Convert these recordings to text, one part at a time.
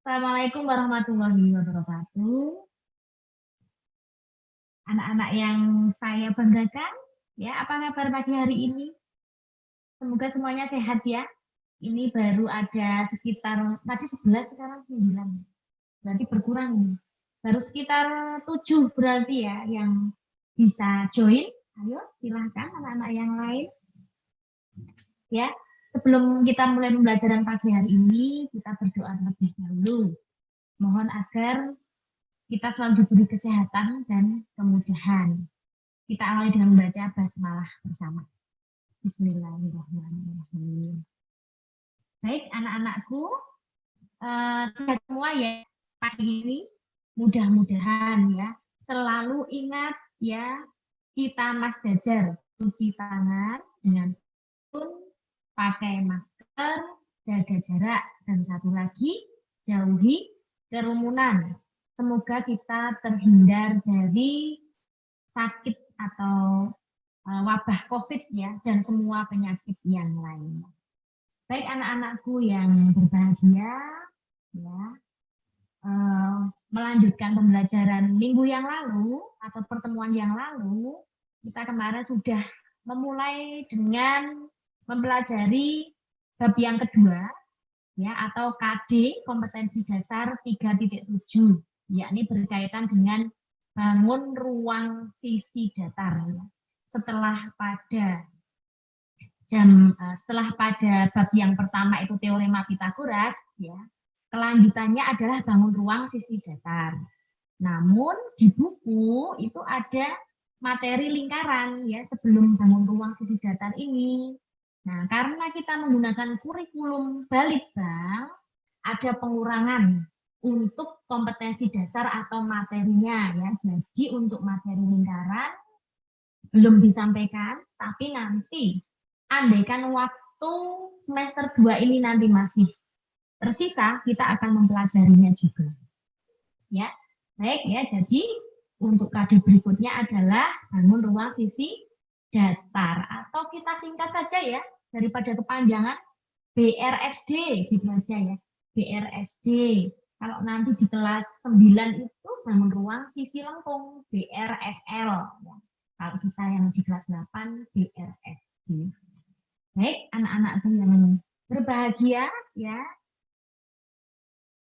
Assalamualaikum warahmatullahi wabarakatuh. Anak-anak yang saya banggakan, ya, apa kabar pagi hari ini? Semoga semuanya sehat ya. Ini baru ada sekitar tadi 11 sekarang 9. Berarti berkurang nih. Baru sekitar 7 berarti ya yang bisa join. Ayo silahkan anak-anak yang lain ya. Sebelum kita mulai pembelajaran pagi hari ini, kita berdoa terlebih dahulu. Mohon agar kita selalu diberi kesehatan dan kemudahan. Kita awali dengan membaca basmalah bersama. Bismillahirrahmanirrahim. Baik, anak-anakku, sehat semua ya pagi ini. Mudah-mudahan ya selalu ingat ya kita Mas Jajar cuci tangan dengan sabun, pakai masker, jaga jarak, dan satu lagi jauhi kerumunan. Semoga kita terhindar dari sakit atau wabah COVID ya dan semua penyakit yang lainnya. Baik anak-anakku yang berbahagia, ya melanjutkan pembelajaran minggu yang lalu atau pertemuan yang lalu, kita kemarin sudah memulai dengan mempelajari bab yang kedua, ya atau KD kompetensi dasar 3.7, yakni berkaitan dengan bangun ruang sisi datar. Ya. Setelah pada bab yang pertama itu teorema Pitagoras, ya, kelanjutannya adalah bangun ruang sisi datar. Namun di buku itu ada materi lingkaran ya sebelum bangun ruang sisi datar ini. Nah, karena kita menggunakan kurikulum Balitbank, ada pengurangan untuk kompetensi dasar atau materinya ya. Jadi untuk materi lingkaran belum disampaikan, tapi nanti andaikan waktu semester 2 ini nanti masih tersisa, kita akan mempelajarinya juga. Ya, baik ya. Jadi untuk KD berikutnya adalah bangun ruang sisi datar atau kita singkat saja ya daripada kepanjangan BRSD gitu aja ya. BRSD. Kalau nanti di kelas 9 itu bangun ruang sisi lengkung BRSL ya. Kalau kita yang di kelas 8 BRSD. Baik, anak-anakku yang berbahagia ya.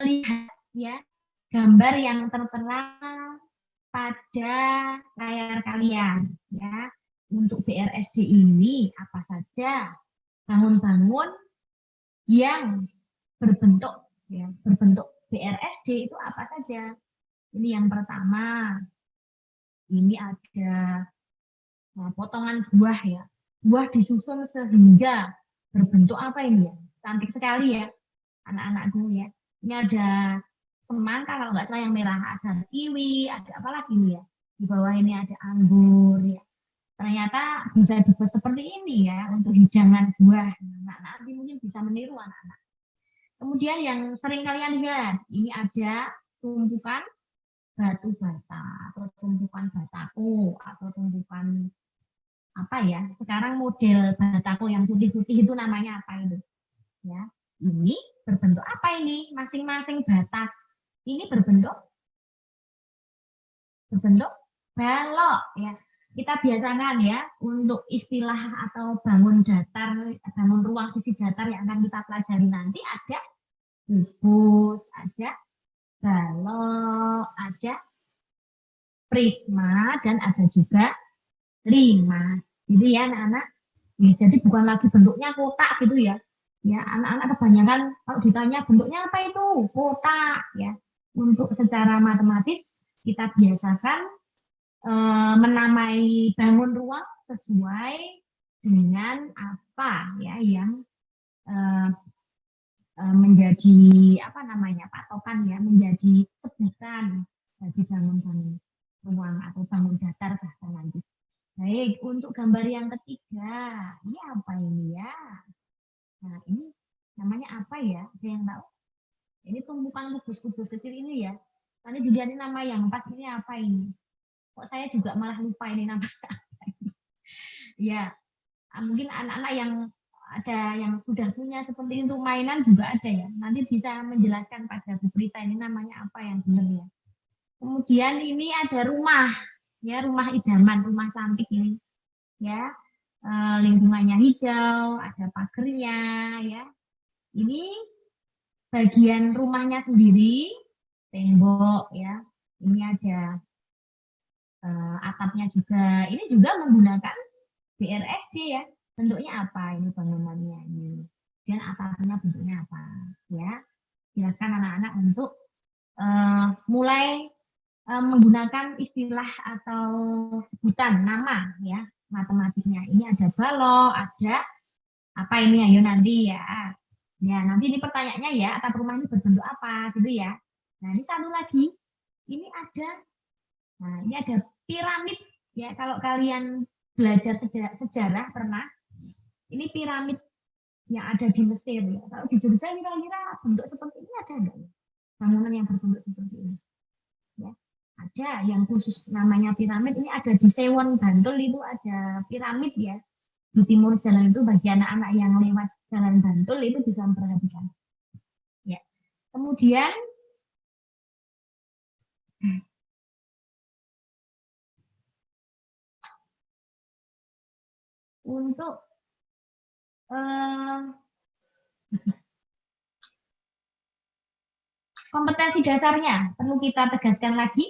Lihat ya gambar yang tertera pada layar kalian ya. Untuk BRSD ini apa saja bangun-bangun yang berbentuk BRSD itu apa saja? Ini yang pertama. Ini ada potongan buah ya. Buah disusun sehingga berbentuk apa ini ya? Cantik sekali ya anak-anakku ya. Ini ada semangka kalau nggak salah yang merah, ada kiwi, ada apa lagi nih ya. Di bawah ini ada anggur ya. Ternyata bisa dibuat seperti ini ya untuk hidangan buah. Nah, nanti mungkin bisa meniru anak-anak. Kemudian yang sering kalian lihat, ini ada tumpukan batu bata atau tumpukan batako atau tumpukan apa ya? Sekarang model batako yang putih-putih itu namanya apa itu? Ya, ini berbentuk apa ini? Masing-masing batak ini berbentuk balok ya. Kita biasakan ya untuk istilah atau bangun ruang sisi datar yang akan kita pelajari nanti ada kubus, ada balok, ada prisma, dan ada juga limas. Gitu ya anak-anak. Ya, jadi bukan lagi bentuknya kotak gitu ya. Ya, anak-anak kebanyakan kalau ditanya bentuknya apa itu? Kotak ya. Untuk secara matematis kita biasakan menamai bangun ruang sesuai dengan apa ya yang menjadi apa namanya patokan ya, menjadi sebutan bagi bangun-bangun ruang atau bangun datar bahkan nanti. Baik, untuk gambar yang ketiga, ini apa ini ya? Nah, ini namanya apa ya? Ada yang tahu? Ini tumpukan kubus-kubus kecil ini ya. Nanti dilihat nama yang pas ini apa ini? Kok saya juga malah lupa ini nama. Ya, mungkin anak-anak yang ada yang sudah punya seperti itu mainan juga ada ya. Nanti bisa menjelaskan pada Bu Prita ini namanya apa yang benar ya. Kemudian ini ada rumah, ya rumah idaman, rumah cantik ini, ya lingkungannya hijau, ada pagernya, ya. Ini bagian rumahnya sendiri, tembok, ya. Ini ada atapnya juga. Ini juga menggunakan BRSD ya. Bentuknya apa ini bangunannya ini? Dan atapnya bentuknya apa? Ya, silakan anak-anak untuk mulai menggunakan istilah atau sebutan nama ya matematiknya. Ini ada balok, ada apa ini ayo nanti ya. Ya, nanti ini pertanyaannya ya, atap rumah ini berbentuk apa gitu ya. Nah, ini satu lagi. Ini ada ini ada piramid ya. Kalau kalian belajar sejarah pernah ini piramid yang ada di Mesir ya. Kalau di Jogja kira-kira bentuk seperti ini ada enggak ya? Bangunan yang berbentuk seperti ini. Ya. Ada yang khusus namanya piramid, ini ada di Sewon Bantul itu ada piramid ya. Di timur jalan itu bagi anak-anak yang lewat jalan Bantul itu bisa memperhatikan. Ya. Kemudian untuk kompetensi dasarnya perlu kita tegaskan lagi.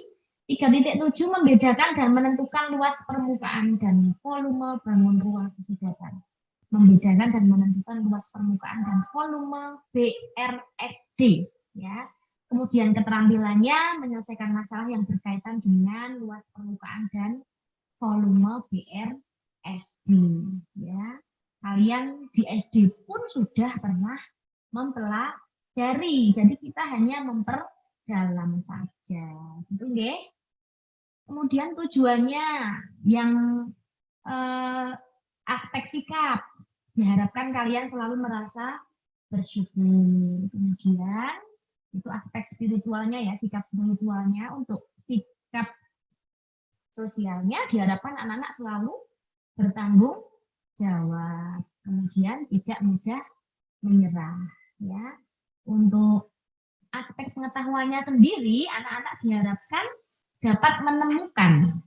3.7 membedakan dan menentukan luas permukaan dan volume bangun ruang sisi datar. Membedakan dan menentukan luas permukaan dan volume BRSD. Ya. Kemudian keterampilannya menyelesaikan masalah yang berkaitan dengan luas permukaan dan volume BRSD. Ya. Kalian di SD pun sudah pernah mempelajari, jadi kita hanya memperdalam saja. Gitu nggih. Kemudian tujuannya yang aspek sikap. Diharapkan kalian selalu merasa bersyukur. Kemudian itu aspek spiritualnya ya, sikap spiritualnya. Untuk sikap sosialnya diharapkan anak-anak selalu bertanggung jawab. Kemudian tidak mudah menyerah ya. Untuk aspek pengetahuannya sendiri, anak-anak diharapkan dapat menemukan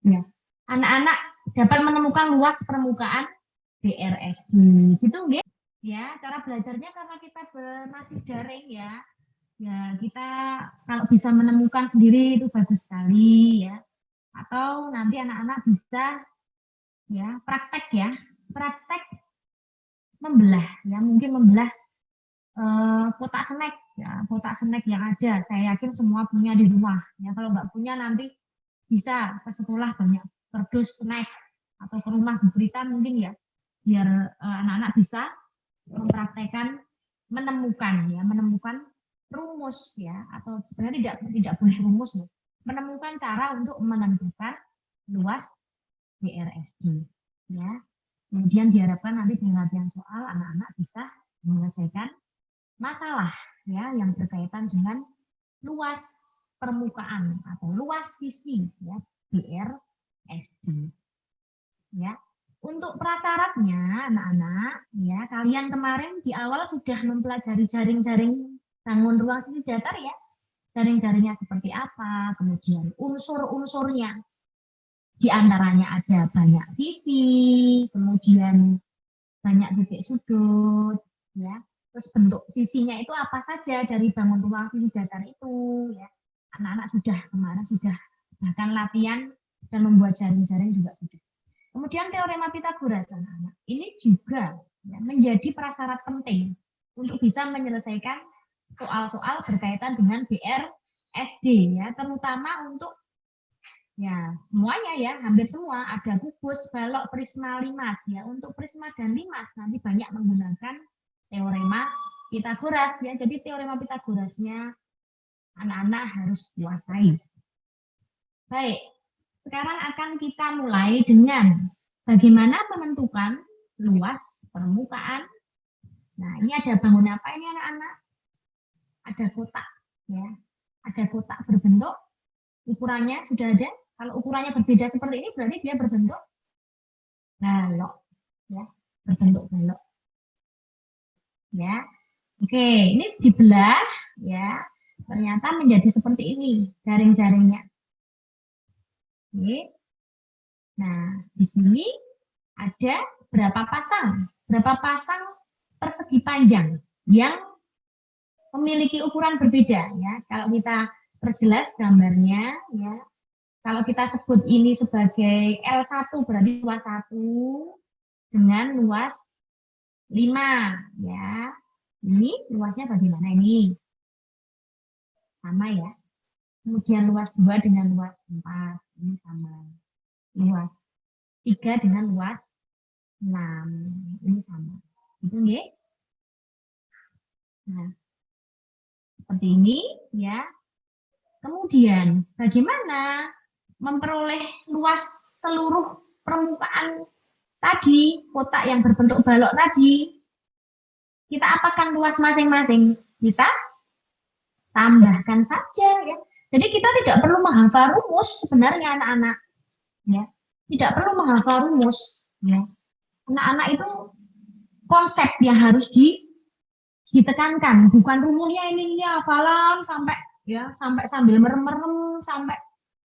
ya. Anak-anak dapat menemukan luas permukaan BRSD. Gitu nggih? Ya, cara belajarnya karena kita masih daring ya. Ya, kita kalau bisa menemukan sendiri itu bagus sekali ya. Atau nanti anak-anak bisa ya praktek ya. Praktek membelah ya, mungkin membelah kotak snack ya, kotak snack yang ada. Saya yakin semua punya di rumah ya. Kalau nggak punya nanti bisa ke sekolah banyak kardus snack atau ke rumah Bu Prita mungkin ya, biar anak-anak bisa mempraktekkan menemukan rumus ya, atau sebenarnya tidak boleh rumus ya, menemukan cara untuk menentukan luas BRSD ya. Kemudian diharapkan nanti dengan latihan soal anak-anak bisa menyelesaikan masalah ya yang berkaitan dengan luas permukaan atau luas sisi ya BRSD ya. Untuk prasyaratnya anak-anak ya, kalian kemarin di awal sudah mempelajari jaring-jaring bangun ruang sisi datar ya. Jaring-jaringnya seperti apa, kemudian unsur-unsurnya. Di antaranya ada banyak sisi, kemudian banyak titik sudut ya. Terus bentuk sisinya itu apa saja dari bangun ruang sisi datar itu ya. Anak-anak sudah kemarin sudah bahkan latihan dan membuat jaring-jaring juga sudah. Kemudian teorema Pitagoras anak-anak ini juga ya, menjadi prasyarat penting untuk bisa menyelesaikan soal-soal berkaitan dengan BRSD ya, terutama untuk ya semuanya ya, hampir semua ada kubus, balok, prisma, limas ya. Untuk prisma dan limas nanti banyak menggunakan teorema Pitagoras ya. Jadi teorema Pitagorasnya anak-anak harus kuasai. Baik, sekarang akan kita mulai dengan bagaimana menentukan luas permukaan. Nah, ini ada bangunan apa ini anak-anak? Ada kotak ya. Ada kotak berbentuk, ukurannya sudah ada Kalau ukurannya berbeda seperti ini berarti dia berbentuk balok, ya, berbentuk balok, ya. Oke, ini dibelah, ya, ternyata menjadi seperti ini jaring-jaringnya. Oke. Nah, di sini ada berapa pasang? Berapa pasang persegi panjang yang memiliki ukuran berbeda, ya. Kalau kita perjelas gambarnya, ya. Kalau kita sebut ini sebagai L1 berarti luas 1 dengan luas 5, ya. Ini luasnya bagaimana ini? Sama ya. Kemudian luas 2 dengan luas 4, ini sama. Luas 3 dengan luas 6, ini sama. Itu ya. Nah, seperti ini ya. Kemudian bagaimana memperoleh luas seluruh permukaan tadi, kotak yang berbentuk balok tadi? Kita apakan luas masing-masing? Kita tambahkan saja ya. Jadi kita tidak perlu menghafal rumus sebenarnya anak-anak ya. Tidak perlu menghafal rumus ya. Anak-anak itu konsep yang harus ditekankan, bukan rumusnya ini hafalan sampai ya, sampai sambil merem-merem, sampai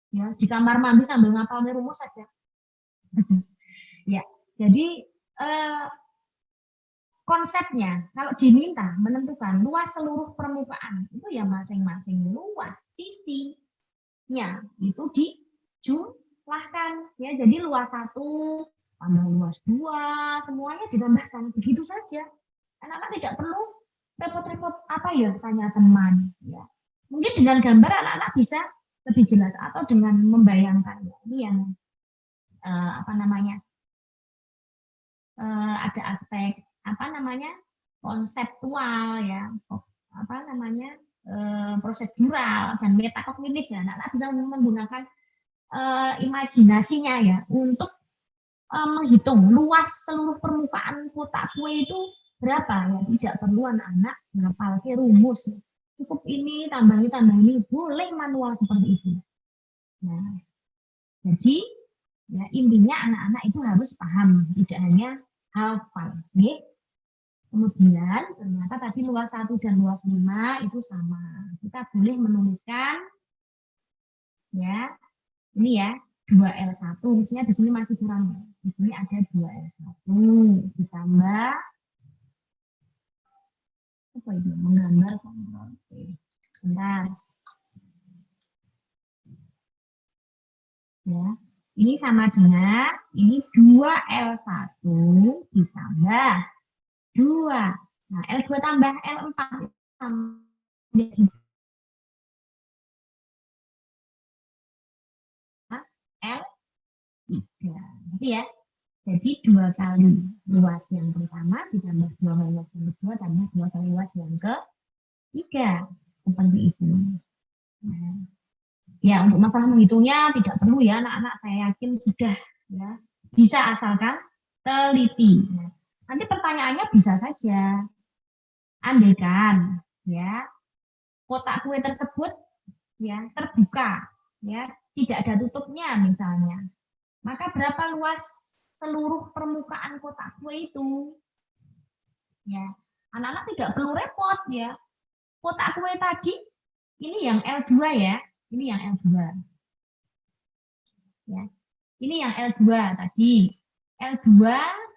ya di kamar mandi sambil ngapalin rumus saja. Ya, jadi konsepnya kalau diminta menentukan luas seluruh permukaan itu ya masing-masing luas sisinya itu dijumlahkan ya, jadi luas 1 tambah luas 2 semuanya ditambahkan begitu saja. Anak-anak tidak perlu repot-repot apa ya tanya teman ya. Mungkin dengan gambar anak-anak bisa lebih jelas atau dengan membayangkan ya. Ini yang apa namanya ada aspek apa namanya konseptual ya, apa namanya prosedural dan metakognitif ya. Anak-anak bisa menggunakan imajinasinya ya untuk menghitung luas seluruh permukaan kotak kue itu berapa ya. Tidak perlu anak-anak menghafal rumus, cukup ini tambah ini, boleh manual seperti itu. Nah, jadi ya intinya anak-anak itu harus paham, tidak hanya hafal. Nih. Kemudian ternyata tadi luas 1 dan luas 5 itu sama. Kita boleh menuliskan ya, ini ya 2L1, misalnya di sini masih kurang. Di sini ada 2L1 ditambah apa itu? Menggambar kontrol. Oke. Bentar. Ya. Ini sama dengan ini 2L1 ditambah 2. Nah, L2 tambah L4 menjadi L3. Gitu ya. Jadi 2 kali luas yang pertama ditambah 2 kali luas yang kedua tambah 2 kali luas yang ketiga. Seperti itu. Nah, ya untuk masalah menghitungnya tidak perlu ya anak-anak, saya yakin sudah ya bisa asalkan teliti. Nah, nanti pertanyaannya bisa saja, andaikan ya kotak kue tersebut ya terbuka ya tidak ada tutupnya misalnya, maka berapa luas seluruh permukaan kotak kue itu ya. Anak-anak tidak perlu repot ya, kotak kue tadi ini yang L2 ya, ini yang L2 ya, ini yang L2 tadi, L2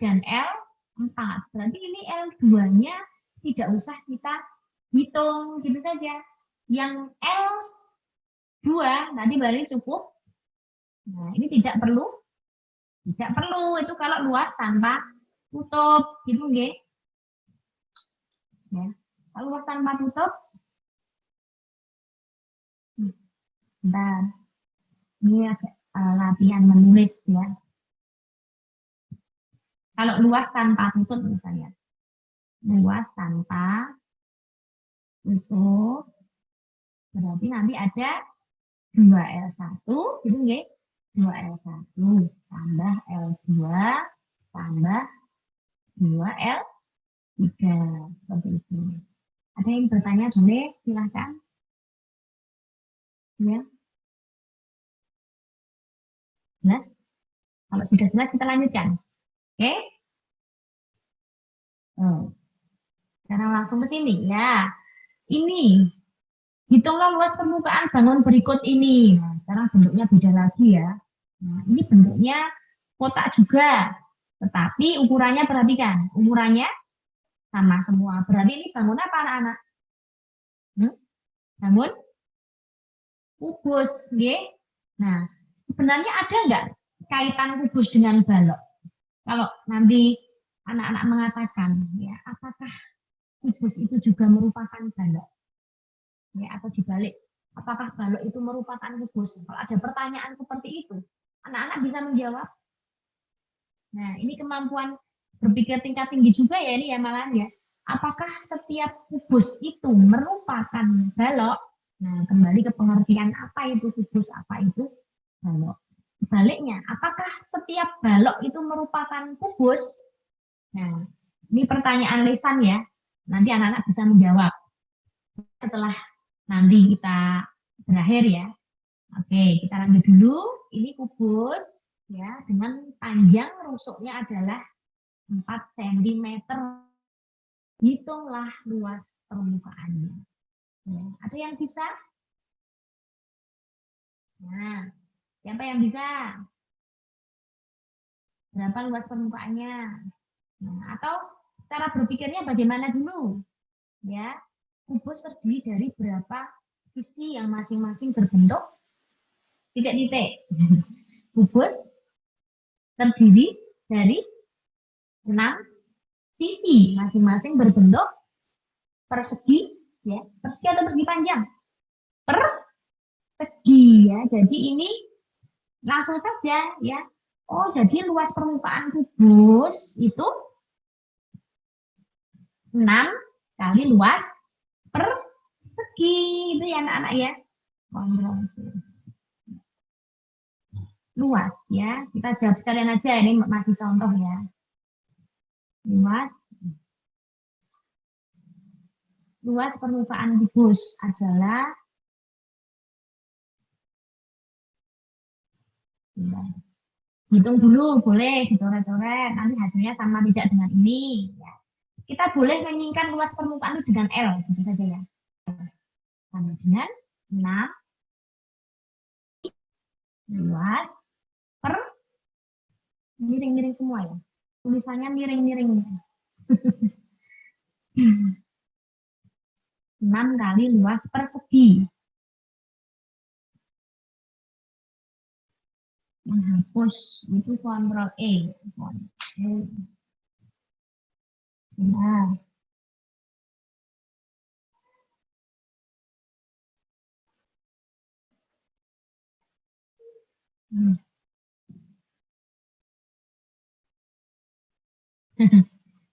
dan L4 berarti ini L2-nya tidak usah kita hitung gitu saja. Yang L2 nanti balik cukup. Nah, ini tidak perlu itu kalau luas tanpa tutup gitu nggih. Ya. Kalau luas tanpa tutup bentar. Ini agak latihan menulis ya. Kalau luas tanpa tutup misalnya. Luas tanpa tutup berarti nanti ada 2L1 gitu nggih. 2L1 tambah L2 tambah 2L3 seperti itu. Ada yang bertanya boleh silahkan ya. Jelas? Kalau sudah jelas kita lanjutkan. Oke? Oh, sekarang langsung ke sini ya. Ini hitunglah luas permukaan bangun berikut ini. Nah, sekarang bentuknya beda lagi ya. Nah, ini bentuknya kotak juga, tetapi ukurannya perhatikan, ukurannya sama semua. Berarti ini bangun apa anak-anak? Hmm? Bangun kubus, ya. Nah, sebenarnya ada nggak kaitan kubus dengan balok? Kalau nanti anak-anak mengatakan, ya, apakah kubus itu juga merupakan balok? Ya, atau dibalik, apakah balok itu merupakan kubus? Kalau ada pertanyaan seperti itu, anak-anak bisa menjawab. Nah, ini kemampuan berpikir tingkat tinggi juga ya ini ya malahan ya. Apakah setiap kubus itu merupakan balok? Nah, kembali ke pengertian apa itu kubus, apa itu balok. Sebaliknya, apakah setiap balok itu merupakan kubus? Nah, ini pertanyaan lisan ya. Nanti anak-anak bisa menjawab setelah nanti kita berakhir ya. Oke, kita lanjut dulu. Ini kubus ya dengan panjang rusuknya adalah 4 cm. Hitunglah luas permukaannya. Ya, ada yang bisa? Nah, siapa yang bisa? Berapa luas permukaannya? Nah, atau cara berpikirnya bagaimana dulu? Ya, kubus terdiri dari berapa sisi yang masing-masing berbentuk titik-titik. Kubus terdiri dari 6 sisi masing-masing berbentuk persegi, ya, persegi atau persegi panjang? Persegi ya. Jadi ini langsung saja ya. Oh, jadi luas permukaan kubus itu 6 kali luas persegi itu ya anak-anak ya. Luas ya. Kita jawab sekalian aja ini masih contoh ya. Luas permukaan kubus adalah hitung dulu boleh dicoret-coret nanti hasilnya sama tidak dengan ini ya. Kita boleh menyingkat luas permukaan itu dengan L gitu saja ya. Sama dengan 6 luas per miring-miring semua ya. Tulisannya miring-miring. 6 kali luas persegi. Menghapus itu kontrol E. Nah.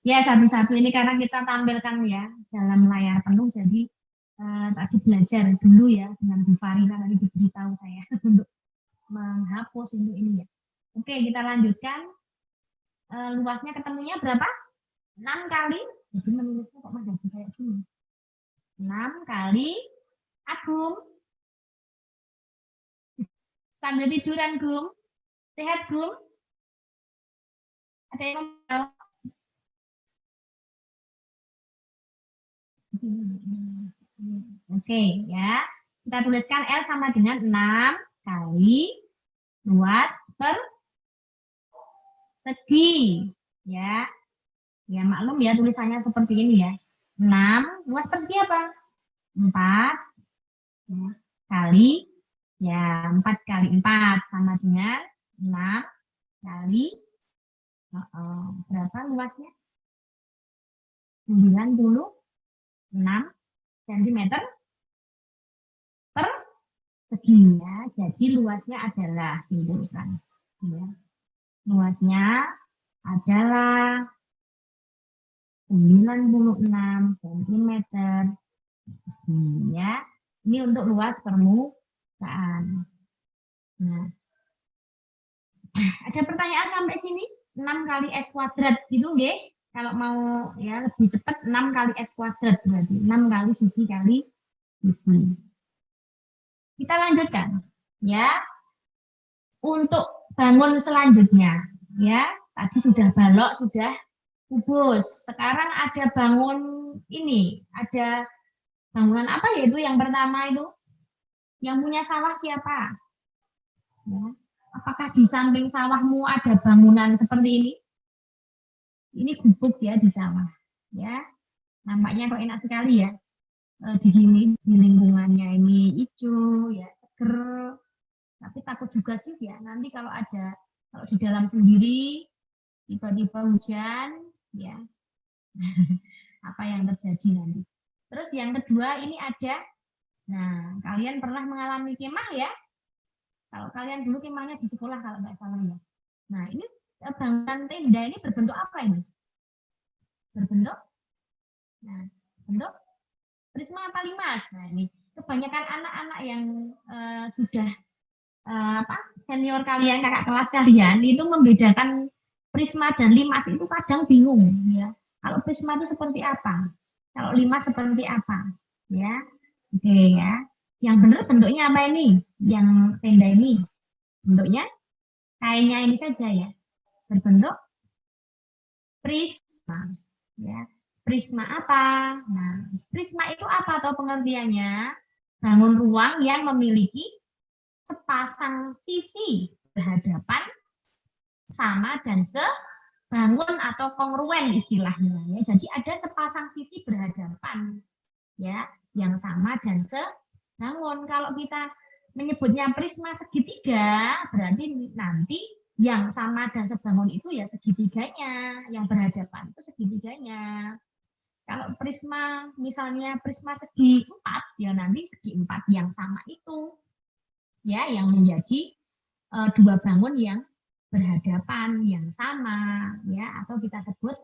Ya, satu-satu ini karena kita tampilkan ya dalam layar penuh, jadi tadi belajar dulu ya dengan Bu Farina tadi diberitahu saya untuk menghapus untuk ini ya. Oke, kita lanjutkan. Luasnya ketemunya berapa? 6 kali. Jadi menulisnya kok masih kayak gini. 6 kali Agung. Sambil tiduran, Gum. Sehat, Gum? Ada yang mau? Oke, ya. Kita tuliskan L sama dengan 6 kali luas persegi. Ya. Ya, maklum ya tulisannya seperti ini ya. 6 luas persegi apa? 4 ya, kali ya 4 kali 4 sama dengan 6 kali berapa luasnya? 96 cm persegi ya. Jadi luasnya adalah tunjukkan ya. Luasnya adalah 96 cm ya. Ini untuk luas permukaan. Nah, ada pertanyaan sampai sini? 6 kali S kuadrat gitu nggih? Kalau mau ya lebih cepat 6 kali S kuadrat berarti 6 kali sisi kali sisi. Kita lanjutkan ya. Untuk bangun selanjutnya, ya. Tadi sudah balok, sudah kubus. Sekarang ada bangun ini, ada bangunan apa ya itu yang pertama itu? Yang punya sawah siapa? Ya. Apakah di samping sawahmu ada bangunan seperti ini? Ini gubuk ya di sawah. Ya, nampaknya kok enak sekali ya. Di sini di lingkungannya ini hijau ya, seger. Tapi takut juga sih ya nanti kalau di dalam sendiri tiba-tiba hujan ya apa yang terjadi nanti. Terus yang kedua ini ada, nah kalian pernah mengalami kemah ya? Kalau kalian dulu kemahnya di sekolah kalau nggak salah ya. Nah ini bangunan tenda ini berbentuk apa ini? Berbentuk, nah bentuk prisma apa limas. Nah ini kebanyakan anak-anak yang sudah apa senior kalian, kakak kelas kalian itu membedakan prisma dan limas itu kadang bingung ya. Kalau prisma itu seperti apa? Kalau limas seperti apa? Ya. Oke ya. Yang benar bentuknya apa ini? Yang tenda ini bentuknya kainnya ini saja ya. Berbentuk prisma. Ya. Prisma apa? Nah, prisma itu apa atau pengertiannya? Bangun ruang yang memiliki sepasang sisi berhadapan sama dan sebangun atau kongruen istilahnya ya. Jadi ada sepasang sisi berhadapan ya yang sama dan sebangun. Kalau kita menyebutnya prisma segitiga berarti nanti yang sama dan sebangun itu ya segitiganya, yang berhadapan itu segitiganya. Kalau prisma misalnya prisma segi empat ya nanti segi empat yang sama itu ya yang menjadi dua bangun yang berhadapan yang sama ya atau kita sebut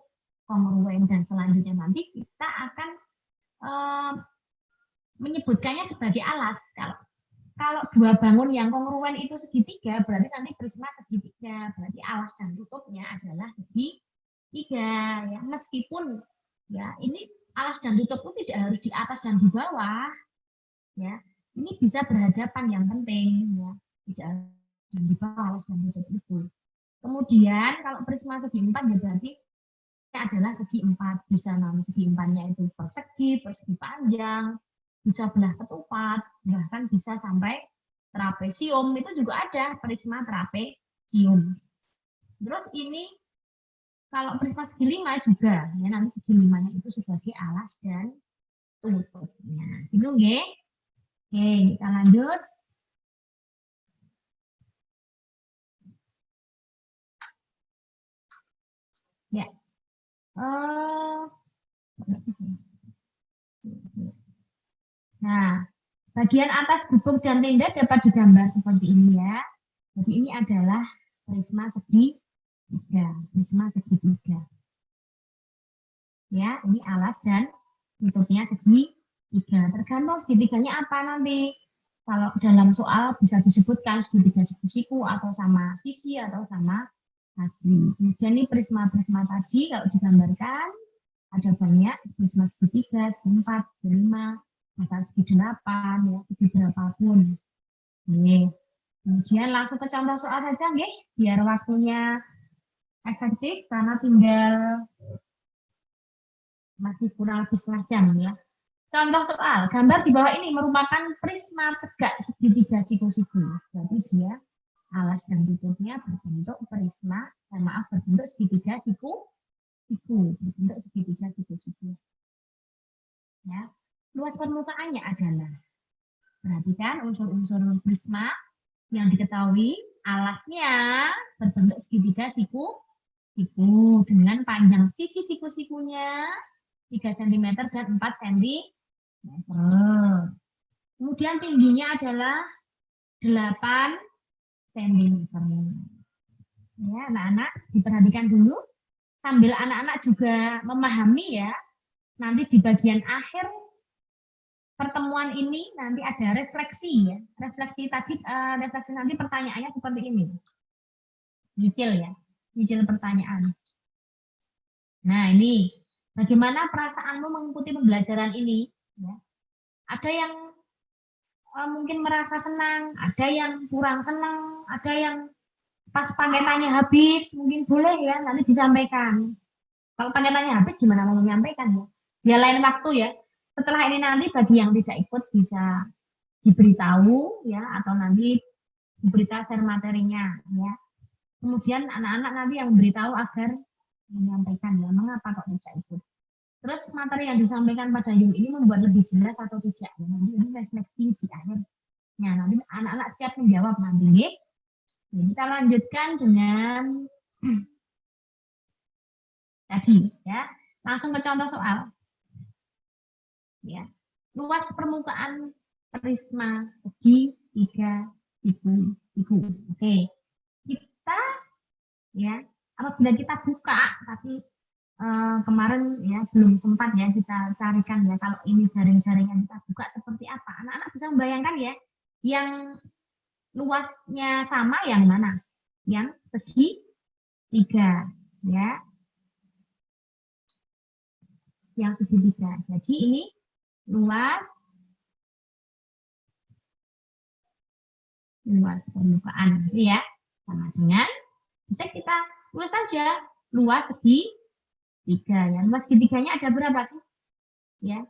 kongruen dan selanjutnya nanti kita akan menyebutkannya sebagai alas. Kalau dua bangun yang kongruen itu segitiga berarti nanti prisma segitiga berarti alas dan tutupnya adalah segitiga ya meskipun ya ini alas dan tutup itu tidak harus di atas dan di bawah ya ini bisa berhadapan yang penting ya tidak dan di bawah alas dan tutup itu. Kemudian kalau prisma segi empat ya berarti adalah segi empat, bisa nanti segi empatnya itu persegi, persegi panjang, bisa belah ketupat, bahkan bisa sampai trapesium itu juga ada prisma trapesium. Terus ini kalau prisma segi lima juga ya nanti segi limanya itu sebagai alas dan tutupnya. Itu nggih. Oke, kita lanjut. Ya. Nah, bagian atas gubuk dan tenda dapat digambar seperti ini ya. Jadi ini adalah prisma segitiga, prisma segitiga. Ya, ini alas dan tutupnya segitiga. Tergantung segitiganya apa nanti. Kalau dalam soal bisa disebutkan segitiga siku-siku atau sama sisi atau sama kaki. Kemudian ini prisma-prisma tadi kalau digambarkan ada banyak prisma segitiga, segi empat, segi lima, bahkan segi delapan, ya, segi berapapun. Nih. Kemudian langsung ke contoh soal saja, nggih, biar waktunya efektif karena tinggal masih kurang lebih setengah jam ya. Contoh soal, gambar di bawah ini merupakan prisma tegak segitiga siku-siku. Berarti dia alas dan tutupnya berbentuk prisma, maaf berbentuk segitiga siku-siku, berbentuk segitiga siku-siku. Ya. Luas permukaannya adalah, perhatikan unsur-unsur prisma yang diketahui, alasnya berbentuk segitiga siku dengan panjang sisi siku-sikunya 3 cm dan 4 cm. Kemudian tingginya adalah 8 cm. Ya, anak-anak diperhatikan dulu sambil anak-anak juga memahami ya. Nanti di bagian akhir pertemuan ini nanti ada refleksi ya. Refleksi tadi refleksi nanti pertanyaannya seperti ini. Nyicil ya. Nyicil pertanyaan. Nah, ini bagaimana perasaanmu mengikuti pembelajaran ini ya. Ada yang mungkin merasa senang, ada yang kurang senang, ada yang pas paketannya habis, mungkin boleh ya nanti disampaikan. Kalau paketannya habis gimana mau menyampaikan ya? Ya lain waktu ya. Setelah ini nanti bagi yang tidak ikut bisa diberitahu ya atau nanti diberitahu share materinya ya. Kemudian anak-anak nanti yang memberitahu agar menyampaikan ya mengapa kok tidak ikut. Terus materi yang disampaikan pada Yum ini membuat lebih jelas atau tidak? Ya, nanti ini refleksi di akhirnya. Nanti anak-anak siap menjawab nanti. Ya, kita lanjutkan dengan tadi ya. Langsung ke contoh soal. Ya. Luas permukaan prisma segi 3.000. Oke. Kita ya apabila kita buka tapi kemarin ya belum sempat ya kita carikan ya kalau ini jaring-jaring yang kita buka seperti apa. Anak-anak bisa membayangkan ya yang luasnya sama yang mana? Yang segi 3 ya. Yang segi 3. Jadi ini luas permukaan ya sama dengan bisa kita tulis saja luas segi 3 ya. Luas segitiganya ada berapa sih? Ya.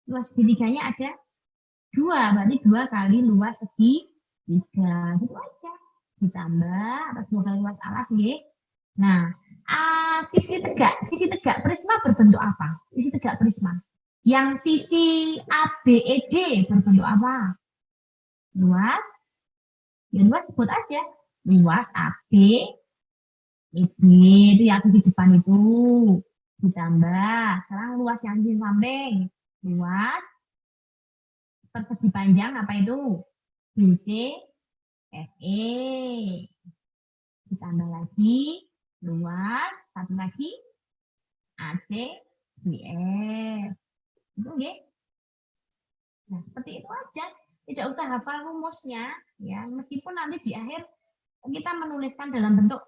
Luas segitiganya ada 2, berarti 2 kali luas segi 3. Gitu aja. Ditambah atas 2 kali luas alas ya. Nah, sisi tegak prisma berbentuk apa? Sisi tegak prisma. Yang sisi ABED berbentuk apa? Luas. Ya luas sebut aja. Luas AB itu yang di depan itu. Ditambah sekarang luas yang di samping. Luas persegi panjang apa itu? BC FE. Ditambah lagi luas satu lagi AC GF. Itu ya. Nah, seperti itu aja. Tidak usah hafal rumusnya ya, meskipun nanti di akhir kita menuliskan dalam bentuk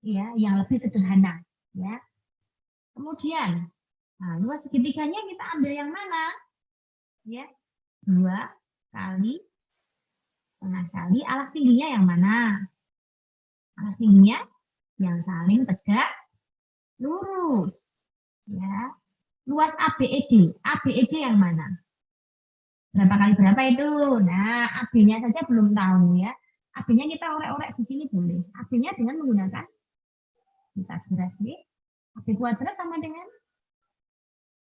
ya yang lebih sederhana ya. Kemudian nah, luas segitiganya kita ambil yang mana? Ya, 2 kali setengah kali alas tingginya yang mana? Alas tingginya yang saling tegak lurus. Ya. Luas ABED. ABED yang mana? Berapa kali berapa itu? Nah, AB-nya saja belum tahu ya. AB-nya kita orek-orek di sini boleh. AB-nya dengan menggunakan kita garis B. AB kuadrat sama dengan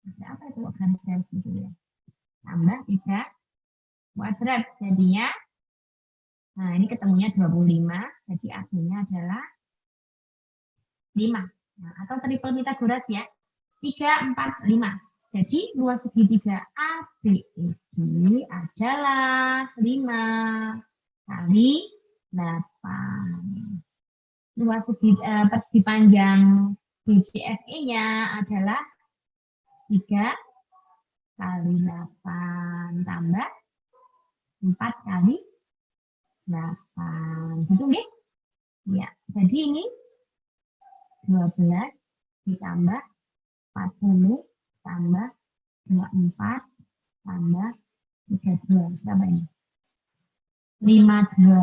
ada apa itu garis-garis itu ya? Tambah 3 kuadrat. Jadinya nah ini ketemunya 25. Jadi AB-nya adalah 5. Nah, atau triple Pythagoras ya. 3, 4, 5. Jadi luas segitiga ABED adalah 5 kali 8. Luas persegi panjang BCFE-nya adalah 3 kali 8 tambah 4 kali 8. Gitu nggih? Ya, jadi ini 12 ditambah 40 tambah 24 tambah 32. Berapa ini? 52,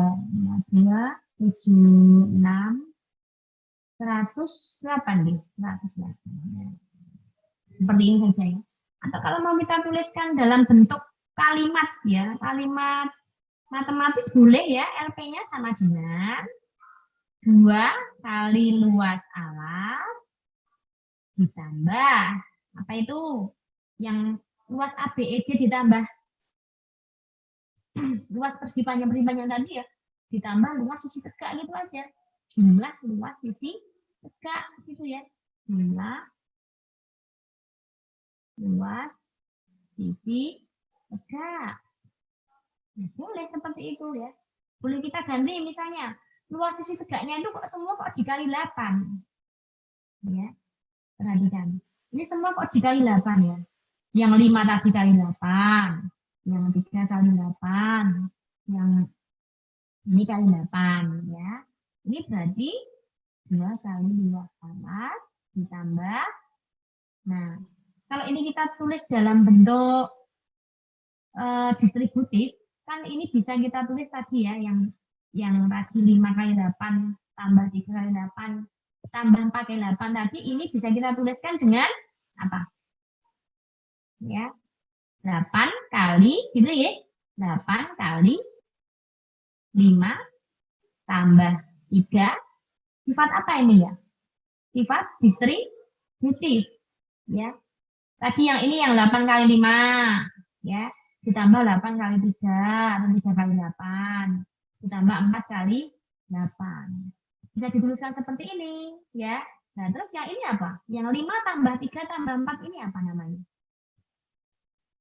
76, 108 nih, 108. Seperti ini saja ya. Atau kalau mau kita tuliskan dalam bentuk kalimat ya, kalimat matematis boleh ya, LP-nya sama dengan 2 kali luas alas ditambah apa itu? Yang luas ABED ditambah luas persegi panjang tadi ya, ditambah luas sisi tegak gitu aja. Jumlah luas sisi tegak gitu ya. Jumlah luas sisi tegak. Nah, boleh seperti itu ya. Boleh kita ganti misalnya luas sisi tegaknya itu kok semua kok dikali 8. Ya. Perhatikan. Ini semua kok dikali 8 ya. Yang 5 tadi kali 8. Yang 3 kali 8. Yang ini kali 8 ya. Ini berarti 2 kali 2 alas ditambah. Nah, kalau ini kita tulis dalam bentuk distributif, kan ini bisa kita tulis tadi ya yang tadi 5 kali 8 tambah 3 kali 8 tambah 4 kali 8 tadi ini bisa kita tuliskan dengan apa? Ya, 8 kali gitu ya. 8 kali 5 tambah 3. Sifat apa ini ya? Sifat distributif. Ya. Tadi yang ini yang 8 kali 5. Ya. Ditambah 8 kali 3 atau 3 kali 8. Ditambah 4 kali 8. Bisa dituliskan seperti ini. Ya. Nah, terus yang ini apa? Yang 5 tambah 3 tambah 4 ini apa namanya?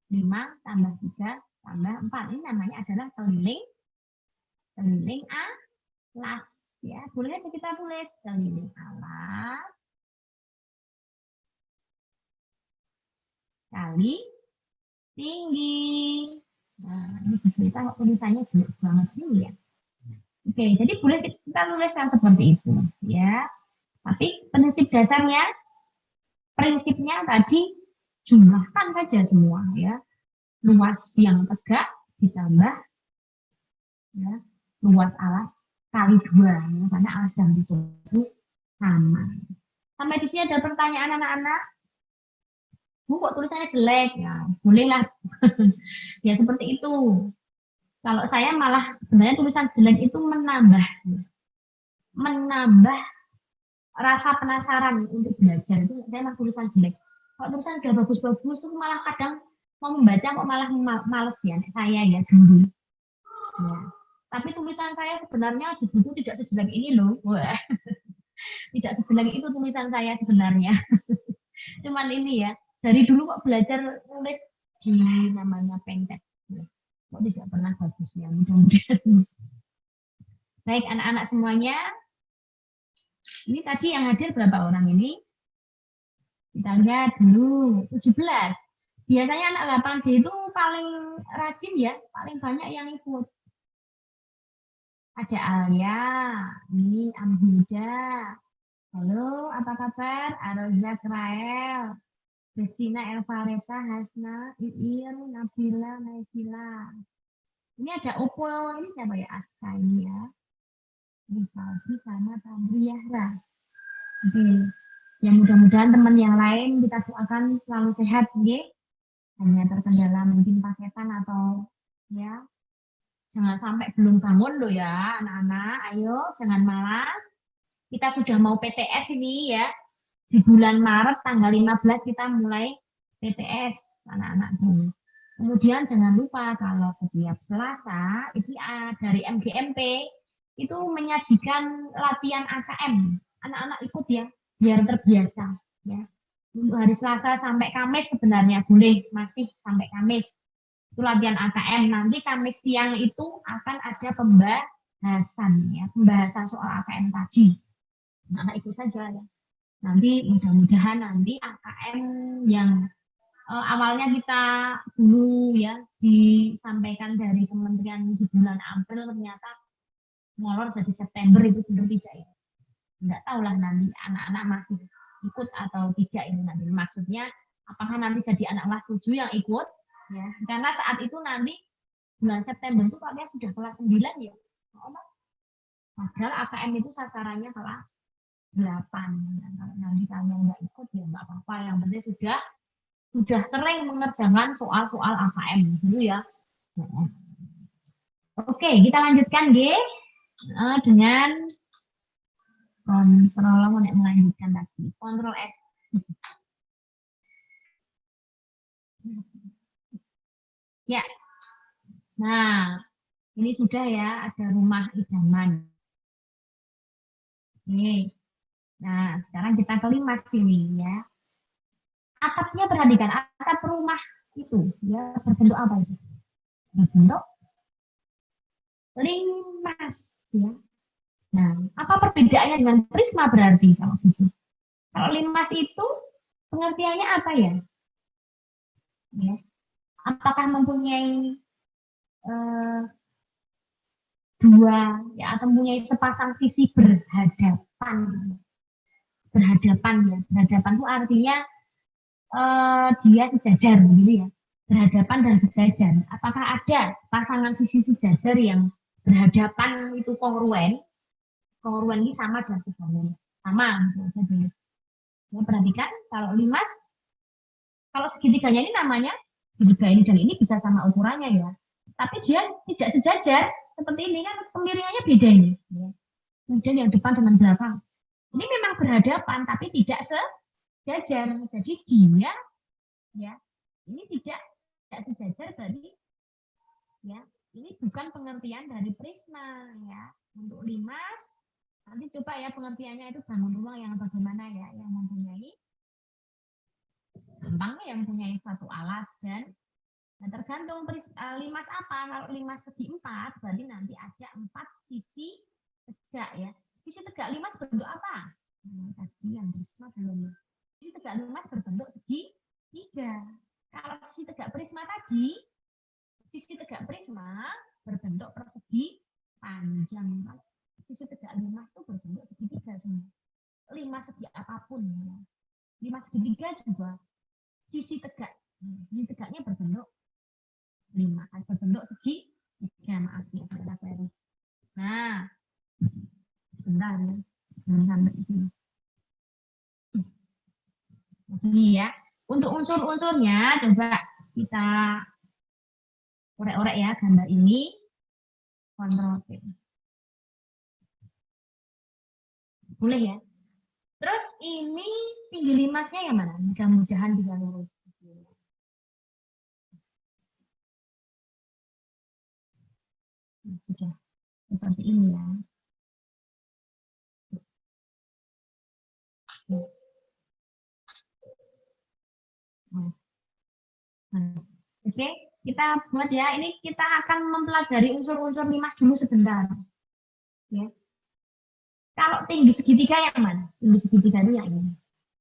5 tambah 3 tambah 4. Ini namanya adalah keliling alas. Ya, boleh aja kita tulis keliling alas kali tinggi. Nah, ini kita tulisannya jelek banget ini ya. Oke, jadi boleh kita tulis yang seperti itu ya. Tapi prinsipnya tadi jumlahkan saja semua ya. Luas yang tegak ditambah ya, luas alas kali 2 ya, karena alas dan tutup itu sama. Sampai di sini ada pertanyaan anak-anak? Bu, kok tulisannya jelek? Ya, bolehlah. Ya seperti itu. Kalau saya malah sebenarnya tulisan jelek itu menambah rasa penasaran untuk belajar. Itu saya malah tulisan jelek. Kalau tulisan udah bagus-bagus itu malah kadang mau membaca kok malah males ya saya ya dulu. Ya. Tapi tulisan saya sebenarnya di buku tidak sejelek ini loh. Wah. Tidak sejelek itu tulisan saya sebenarnya. Cuman ini ya, dari dulu kok belajar nulis di namanya pentek. Kok tidak pernah bagus ya, mudah-mudahan. Baik anak-anak semuanya, ini tadi yang hadir berapa orang ini? Kita lihat dulu, 17. Biasanya anak 8D itu paling rajin ya, paling banyak yang ikut. Ada Alia, ini Amhuda. Halo, apa kabar? Aroza Krael, Christina Elvareta, Hasna, Iir, Nabila, Naisila. Ini ada Opo, ini siapa ya? Aska ini ya. Ini Falsi sama Tamri Yahra. Oke. Ya mudah-mudahan teman yang lain kita doakan selalu sehat, ya. Hanya terkendala mungkin paketan atau ya. Jangan sampai belum bangun loh ya, anak-anak. Ayo, jangan malas. Kita sudah mau PTS ini ya. Di bulan Maret tanggal 15 kita mulai PTS anak-anak dulu. Kemudian jangan lupa kalau setiap Selasa itu dari MGMP itu menyajikan latihan AKM. Anak-anak ikut ya, biar terbiasa ya. Untuk hari Selasa sampai Kamis sebenarnya boleh masih sampai Kamis. Itu latihan AKM. Nanti Kamis siang itu akan ada pembahasan ya, pembahasan soal AKM tadi. Anak ikut saja ya. Nanti mudah-mudahan nanti AKM yang awalnya kita dulu ya disampaikan dari kementerian di bulan April ternyata molor jadi September itu benar tidak ya. Enggak tahu lah nanti anak-anak masih ikut atau tidak ini nanti. Maksudnya apakah nanti jadi anak kelas 7 yang ikut ya. Karena saat itu nanti bulan September itu kalian sudah kelas 9 ya. Padahal AKM itu sasarannya kelas 8. Nah, nanti kalian nggak ikut ya nggak apa-apa. Yang penting sudah sering mengerjakan soal-soal AKM dulu ya. Oke, kita lanjutkan G dengan kontrol melanjutkan tadi. Kontrol F. Ya. Nah, ini sudah ya ada rumah idaman. Oke. Nah, sekarang kita ke 5 sini ya. Atapnya perhatikan, atap rumah itu ya berbentuk apa itu? Berbentuk limas ya. Nah, apa perbedaannya dengan prisma berarti kalau gitu? Kalau limas itu pengertiannya apa ya? Ya. Apakah mempunyai dua ya atau mempunyai sepasang sisi berhadapan ya. Berhadapan itu artinya dia sejajar gitu ya. Berhadapan dan sejajar. Apakah ada pasangan sisi sejajar yang berhadapan itu kongruen? penguruan ini sama dan sebagainya. Sama gitu aja. Ya, perhatikan kalau limas, kalau segitiganya ini namanya segitiga ini dan ini bisa sama ukurannya ya. Tapi dia tidak sejajar seperti ini kan kemiringannya beda ini. Ya. Kemudian yang depan dengan belakang. Ini memang berhadapan tapi tidak sejajar. Jadi dia ya ini tidak sejajar berarti ya ini bukan pengertian dari prisma ya. Untuk limas nanti coba ya pengertiannya itu bangun ruang yang bagaimana ya yang mempunyai gampang yang mempunyai satu alas dan tergantung limas apa. Kalau limas segi empat berarti nanti ada 4 sisi tegak ya. Sisi tegak limas berbentuk apa? Tadi yang prisma belum. Sisi tegak limas berbentuk segi tiga. Kalau sisi tegak prisma tadi, sisi tegak prisma berbentuk persegi panjang. Sisi tegak limas itu berbentuk segitiga semua. Limas segi apapun ya. Limas segitiga juga sisi tegaknya berbentuk 5 berbentuk segi 3 maaf ya saya. Nah, sebentar ya. Jangan sampai di sini. Ini ya. Untuk unsur-unsurnya coba kita orek-orek ya gambar ini. Kontrol P. Boleh ya. Terus ini tinggi limasnya yang mana? Mudah-mudahan bisa lurus. Sudah seperti ini ya. Oke, kita buat ya. Ini kita akan mempelajari unsur-unsur limas dulu sebentar. Ya. Kalau tinggi segitiga yang mana? Tinggi segitiga itu yang ini.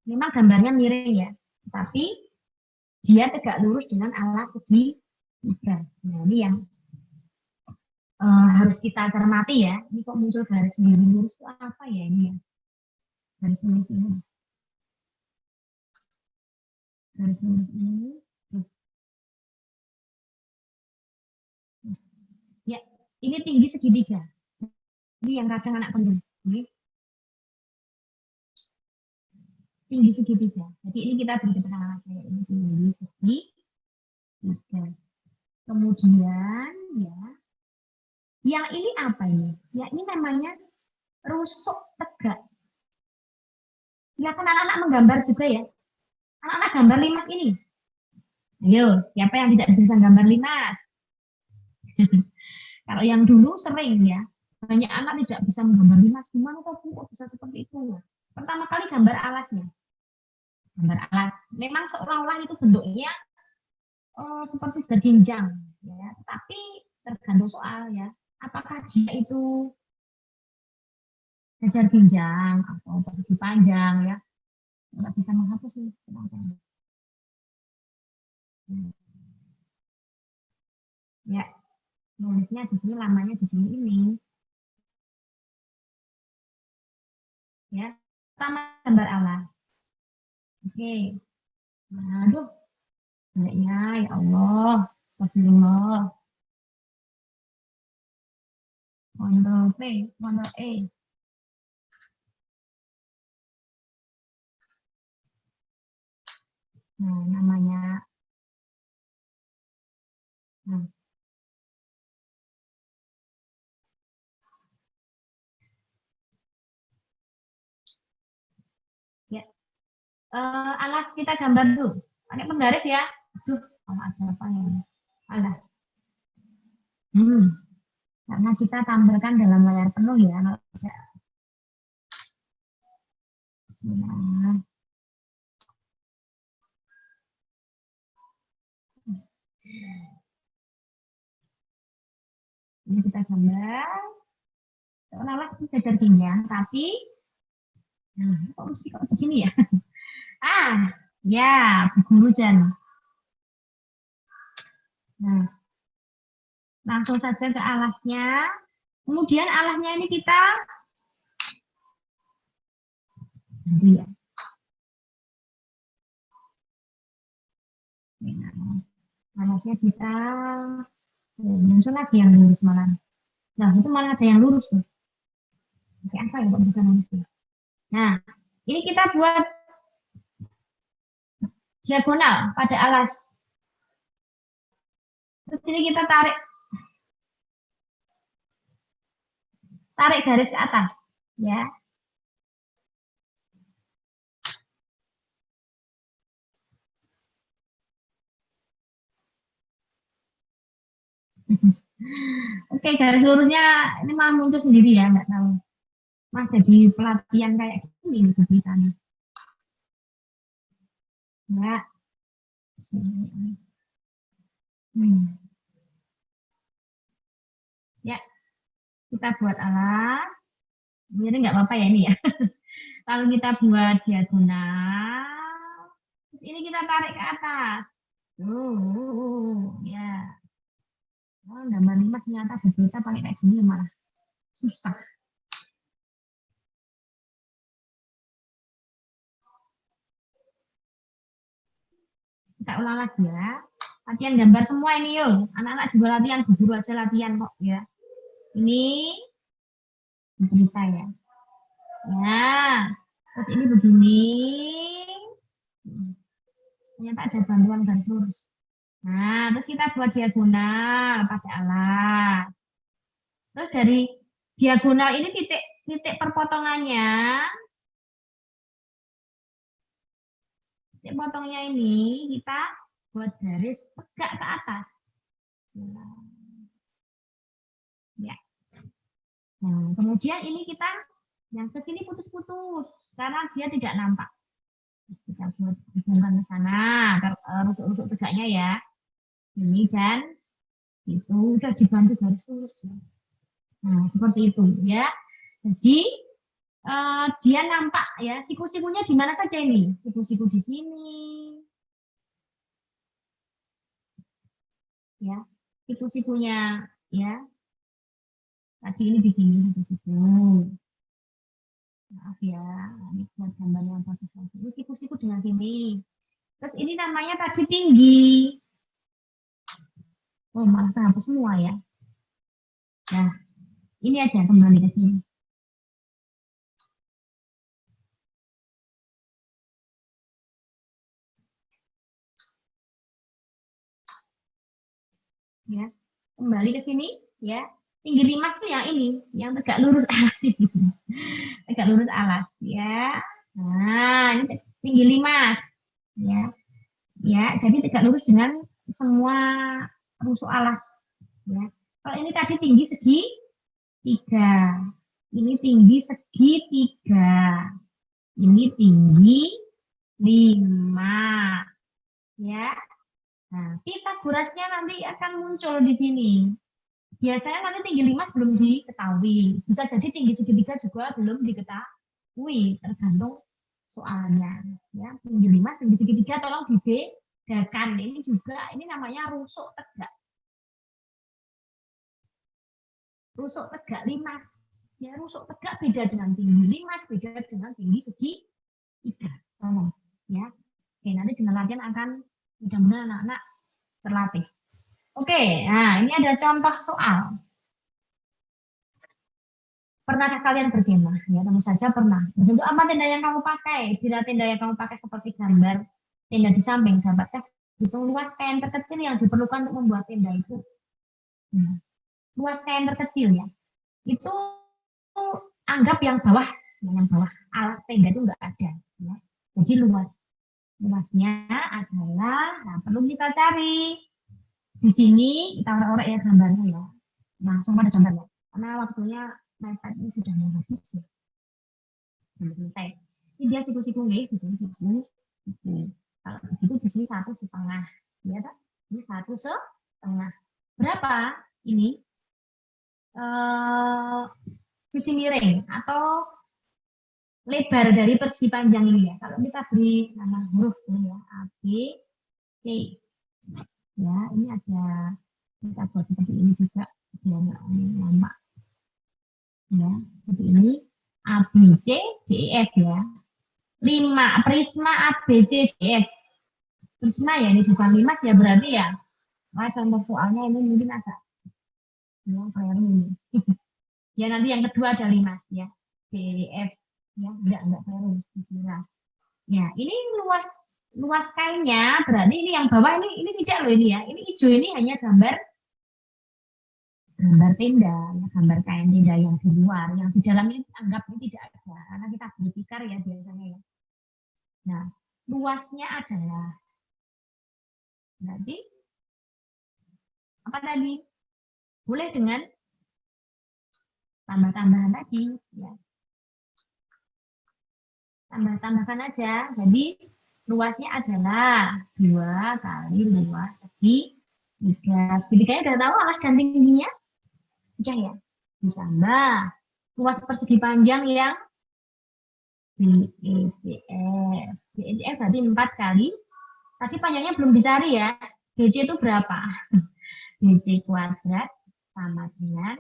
Memang gambarnya miring ya, tapi dia tegak lurus dengan alas segitiga. Nah, ini yang harus kita cermati ya. Ini kok muncul garis sendiri lurus itu apa ya ini ya? Garis lurus ini. Garis lurus ini. Ya, ini tinggi segitiga. Ini yang kadang anak penting. Ini tinggi segitiga. Jadi ini kita beri keterangan saya ini tinggi segitiga. Kemudian ya, yang ini apa ini? Ya ini namanya rusuk tegak. Ya kan anak-anak menggambar juga ya. Anak-anak gambar limas ini. Ayo, siapa yang tidak bisa gambar limas? Kalau yang dulu sering ya, banyak anak tidak bisa menggambar limas. Gimana kok bisa seperti itu? Pertama kali gambar alasnya. Gambar alas. Memang seolah-olah itu bentuknya seperti berjenjang. Ya. Tapi tergantung soal ya. Apakah dia itu sejar jenjang atau persegi panjang ya. Nggak bisa menghapus ini. Ya, nulisnya di sini, lamanya di sini ini. Ya, pertama gambar alas. Oke. Nah, aduh, baiknya ya Allah, Astagfirullah. Ctrl P, Ctrl E. Nah, namanya. Nah. Ya, alas kita gambar dulu. Pakai penggaris ya. Aduh, ada apa ya? Alah. Karena kita tampilkan dalam layar penuh ya. Nah. Ini kita gambar. Alas sejajar pinggang, tapi kok mesti kok begini ya? Ya, guru Jan. Nah, langsung saja ke alasnya. Kemudian alasnya ini kita ya. Alasnya kita muncul lagi yang lurus malah. Nah, itu malah ada yang lurus tuh. Pakai apa ya kok bisa nulis? Nah, ini kita buat diagonal pada alas. Terus ini kita tarik garis ke atas, ya. Oke, garis lurusnya ini malah muncul sendiri ya, nggak tahu. Mas jadi pelatihan kayak gini tulisannya. Ya, ya kita buat alas. Jadi nggak apa-apa ya ini ya. Kalau kita buat diagonal, ini kita tarik ke atas. Ya. Oh, gambar 5 ternyata berbeda pakai kayak gini malah susah. Kita ulang lagi ya. Latihan gambar semua ini yuk. Anak-anak juga latihan, guru aja latihan kok ya. Ini berita ya. Ya. Terus ini begini. Ternyata ada bantuan garis lurus. Nah, terus kita buat diagonal pakai alas. Terus dari diagonal ini titik perpotongannya, titik potongnya ini kita buat garis tegak ke atas. Ya. Nah, kemudian ini kita yang ke sini putus-putus karena dia tidak nampak. Terus kita buat hubungan ke sana, rusuk-rusuk tegaknya ya. Ini dan itu udah dibantu garis lurus. Nah, seperti itu ya. Jadi dia nampak ya, siku-sikunya di mana saja ini? Siku-siku di sini. Ya, siku-sikunya ya. Tadi ini di sini siku-siku. Maaf ya, ini buat gambarnya bagus. Ini siku-siku dengan sini. Terus ini namanya tadi tinggi. Oh, malah terhapus semua ya. Nah, ini aja kembali ke sini. Ya, kembali ke sini ya. Tinggi 5 itu yang ini, yang tegak lurus alas. Tegak lurus alas ya. Nah, ini tinggi 5 ya. Ya, jadi tegak lurus dengan semua rusuk alas ya. Kalau ini tadi tinggi segi 3. Ini tinggi segi 3. Ini tinggi 5 ya. Nah, Pitagorasnya nanti akan muncul di sini. Biasanya nanti tinggi 5 belum diketahui. Bisa jadi tinggi segitiga juga belum diketahui, tergantung soalnya. Ya, tinggi 5, tinggi segitiga tolong dibedakan. Ini juga, ini namanya rusuk tegak. Rusuk tegak 5. Ya, rusuk tegak beda dengan tinggi 5, beda dengan tinggi segitiga. Tolong. Ya. Oke, nanti dengan latihan akan mudah-mudahan anak-anak terlatih. Oke, nah ini ada contoh soal. Pernahkah kalian berkemah? Ya, tentu saja pernah. Untuk apa tenda yang kamu pakai? Bila tenda yang kamu pakai seperti gambar tenda di samping, dapatkah hitung luas kain terkecil yang diperlukan untuk membuat tenda itu? Luas kain terkecil ya. Itu anggap yang bawah alas tenda itu enggak ada. Ya. Jadi luasnya adalah, nah perlu kita cari. Di sini kita orek-orek ya gambarnya ya. Langsung pada gambarnya. Karena waktunya iPad ini sudah mau habis ya. Selesai. Ini dia siku-siku nih, di sini siku. Kalau begitu di sini 1,5. Ya tak? Ini 1,5. Berapa ini? Sisi miring atau lebar dari persegi panjang ini ya. Kalau kita beri nama huruf ini ya, A, B, C. Ya, ini ada kita buat seperti ini juga biar nggak lama. Ya, seperti ini A, B, C, D, E, F ya. 5 prisma A, B, C, D, E, F. Prisma ya, ini bukan 5 ya berarti ya. Nah, contoh soalnya ini mungkin agak ya, kayak ini. Ya, nanti yang kedua ada 5 ya. DF ya, enggak perlu bismillah. Ya, ini luas kainnya, berarti ini yang bawah ini tidak loh ini ya. Ini hijau ini hanya gambar tenda, ya, gambar kain tenda yang di luar, yang di dalam ini anggap ini tidak ada, karena kita berpikir ya biasanya ya. Nah, luasnya adalah, berarti apa tadi? Boleh dengan tambah-tambahan tadi, ya. Tambah-tambahkan aja. Jadi luasnya adalah 2 kali luas segitiga. Segitiganya udah tahu alas dan tingginya? Udah ya? Ditambah luas persegi panjang yang BECF. BECF berarti 4 kali. Tadi panjangnya belum dicari ya. BC itu berapa? BC kuadrat sama dengan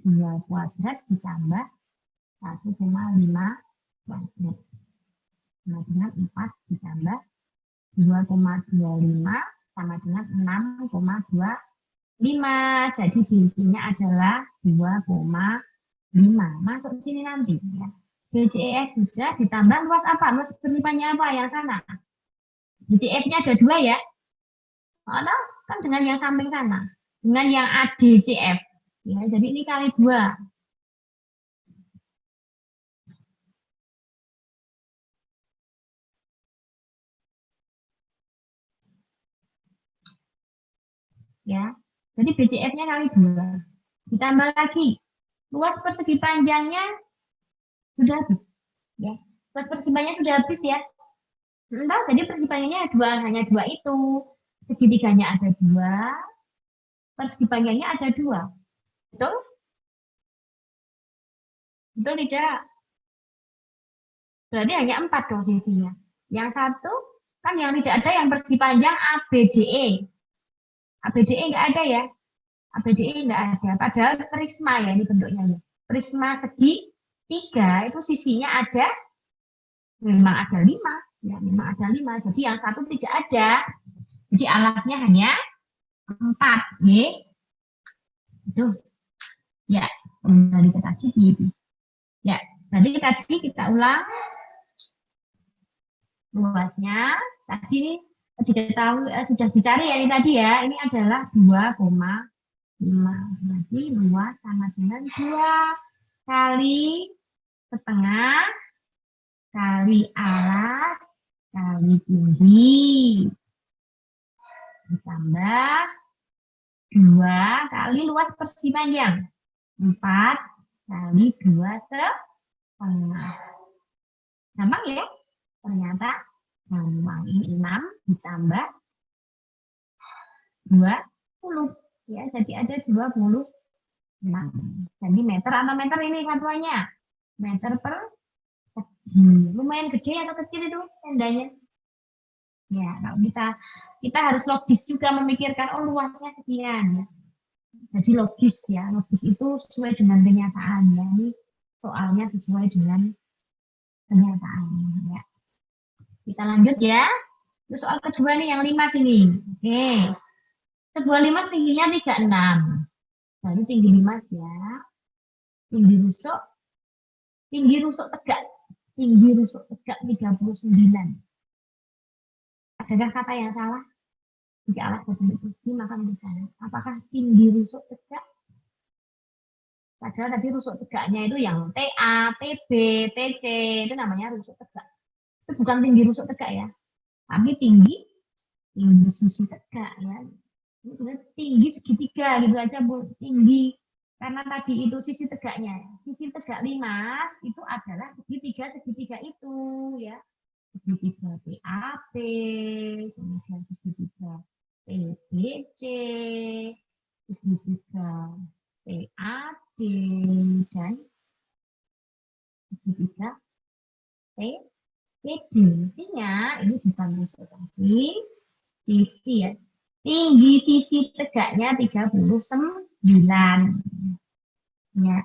2 kuadrat ditambah 1,5 kuadrat. Sama dengan 4 ditambah 2,25 sama dengan 6,25. Jadi BC-nya adalah 2,5. Masuk sini nanti ya. BCF sudah ditambah luas apa? Luas persegi apa yang sana? BCF-nya ada 2 ya. Atau kan dengan yang samping sana. Dengan yang ADCF. Ya, jadi ini kali 2. Ya. Jadi BCF-nya kali 2. Ditambah lagi luas persegi panjangnya sudah habis. Ya. Luas persegi panjangnya sudah habis ya. Entah, jadi persegi panjangnya hanya 2 itu. Segitiganya ada 2. Persegi panjangnya ada 2. Betul? Betul tidak? Berarti hanya 4 dong sisinya. Yang satu kan yang tidak ada yang persegi panjang ABDE. ABDE enggak ada ya. ABDE enggak ada. Padahal prisma ya ini bentuknya ya. Prisma segi 3 itu sisinya ada, memang ada 5. Ya, memang ada 5. Jadi yang satu tidak ada. Jadi alasnya hanya 4. Ya. Itu. Ya, kembali ke tadi gitu. Ya, tadi kita ulang luasnya. Tadi diketahui sudah dicari ya ini tadi ya. Ini adalah 2,5. Berarti luas sama dengan 2 kali setengah kali alas kali tinggi ditambah 2 kali luas persegi panjang 4 kali 2 setengah. Gampang ya? Ternyata gampang. Ini 6 ditambah 20 ya, jadi ada 26 cm atau meter ini satuannya. Meter per lumayan gede atau kecil itu tendanya. Ya, kalau kita harus logis juga memikirkan oh luasnya sekian ya. Jadi logis ya, logis itu sesuai dengan kenyataan ya. Ini soalnya sesuai dengan kenyataan ya. Kita lanjut ya. Terus soal kedua nih yang 5 sini. Oke. Sebuah 5 tingginya 36. Jadi tinggi 5 ya. Tinggi rusuk tegak. Tinggi rusuk tegak 39. Adakah kata yang salah? Jika alas berbentuk persegi maka misalnya apakah tinggi rusuk tegak? Padahal tadi rusuk tegaknya itu yang TA, TB, TC itu namanya rusuk tegak. Itu bukan tinggi rusuk tegak ya, tapi tinggi sisi tegak ya. Ini tinggi segitiga gitu aja Bu. Tinggi karena tadi itu sisi tegaknya. Sisi tegak 5 itu adalah segitiga itu ya. Segitiga PAP, kemudian segitiga PBC, segitiga PAD, dan segitiga TPD. Mestinya ini bukan rusuk tadi, sisi ya. Tinggi sisi tegaknya 39. Ya.